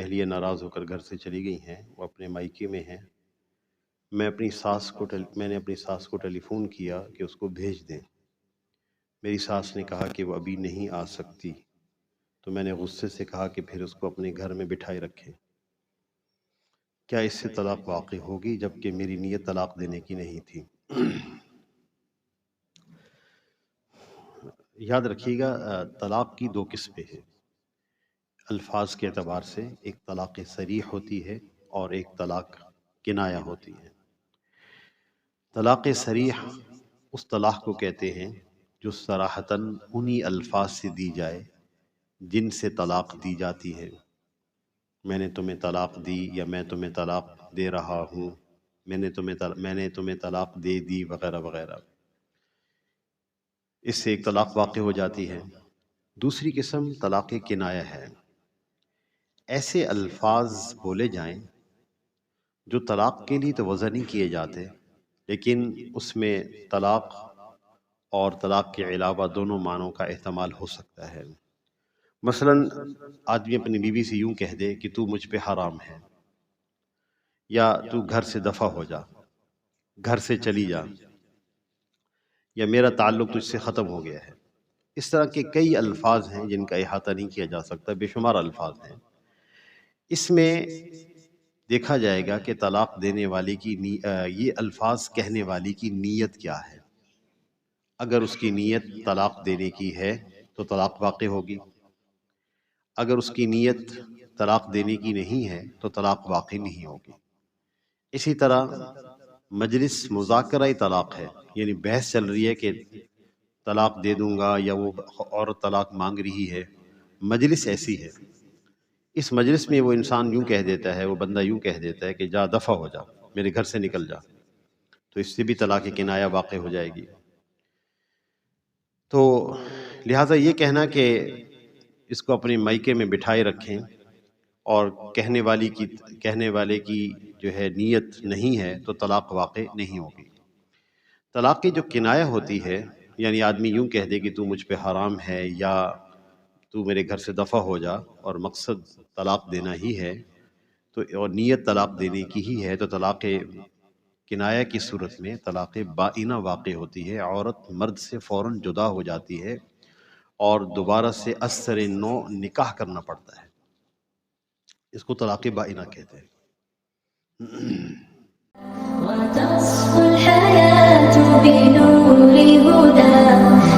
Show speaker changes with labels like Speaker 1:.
Speaker 1: اہلیہ ناراض ہو کر گھر سے چلی گئی ہیں، وہ اپنے مائکے میں ہیں۔ میں نے اپنی ساس کو ٹیلی فون کیا کہ اس کو بھیج دیں۔ میری ساس نے کہا کہ وہ ابھی نہیں آ سکتی، تو میں نے غصے سے کہا کہ پھر اس کو اپنے گھر میں بٹھائے رکھیں۔ کیا اس سے طلاق واقع ہوگی جبکہ میری نیت طلاق دینے کی نہیں تھی؟ یاد رکھیے گا، طلاق کی دو قسمیں ہیں الفاظ کے اعتبار سے، ایک طلاق صریح ہوتی ہے اور ایک طلاق کنایہ ہوتی ہے۔ طلاق صریح اس طلاق کو کہتے ہیں جو صراحتاً انہی الفاظ سے دی جائے جن سے طلاق دی جاتی ہے۔ میں نے تمہیں طلاق دی، یا میں تمہیں طلاق دے رہا ہوں، میں نے تمہیں طلاق دے دی، وغیرہ وغیرہ۔ اس سے ایک طلاق واقع ہو جاتی ہے۔ دوسری قسم طلاق کنایہ ہے۔ ایسے الفاظ بولے جائیں جو طلاق کے لیے تو وضع نہیں کیے جاتے، لیکن اس میں طلاق اور طلاق کے علاوہ دونوں معنوں کا احتمال ہو سکتا ہے۔ مثلا آدمی اپنی بیوی سے یوں کہہ دے کہ تو مجھ پہ حرام ہے، یا تو گھر سے دفع ہو جا، گھر سے چلی جا، یا میرا تعلق تجھ سے ختم ہو گیا ہے۔ اس طرح کے کئی الفاظ ہیں جن کا احاطہ نہیں کیا جا سکتا، بے شمار الفاظ ہیں۔ اس میں دیکھا جائے گا کہ طلاق دینے والے کی یہ الفاظ کہنے والی کی نیت کیا ہے۔ اگر اس کی نیت طلاق دینے کی ہے تو طلاق واقع ہوگی، اگر اس کی نیت طلاق دینے کی نہیں ہے تو طلاق واقع نہیں ہوگی۔ اسی طرح مجلس مذاکرہ طلاق ہے، یعنی بحث چل رہی ہے کہ طلاق دے دوں گا، یا وہ عورت طلاق مانگ رہی ہے، مجلس ایسی ہے۔ اس مجلس میں وہ انسان یوں کہہ دیتا ہے، وہ بندہ یوں کہہ دیتا ہے کہ جا دفع ہو جا، میرے گھر سے نکل جا، تو اس سے بھی طلاق کنایہ واقع ہو جائے گی۔ تو لہٰذا یہ کہنا کہ اس کو اپنے مائکے میں بٹھائے رکھیں اور کہنے والے کی جو ہے نیت نہیں ہے تو طلاق واقع نہیں ہوگی۔ طلاق کی جو کنایہ ہوتی ہے، یعنی آدمی یوں کہہ دے کہ تو مجھ پہ حرام ہے، یا تو میرے گھر سے دفع ہو جا، اور مقصد طلاق دینا ہی ہے، تو اور نیت طلاق دینے کی ہی ہے، تو طلاق کنایہ کی صورت میں طلاق بائنہ واقع ہوتی ہے۔ عورت مرد سے فوراً جدا ہو جاتی ہے اور دوبارہ سے از سر نو نکاح کرنا پڑتا ہے۔ اس کو طلاق بائنہ کہتے ہیں۔
Speaker 2: وتصفو الحياة بنور هدى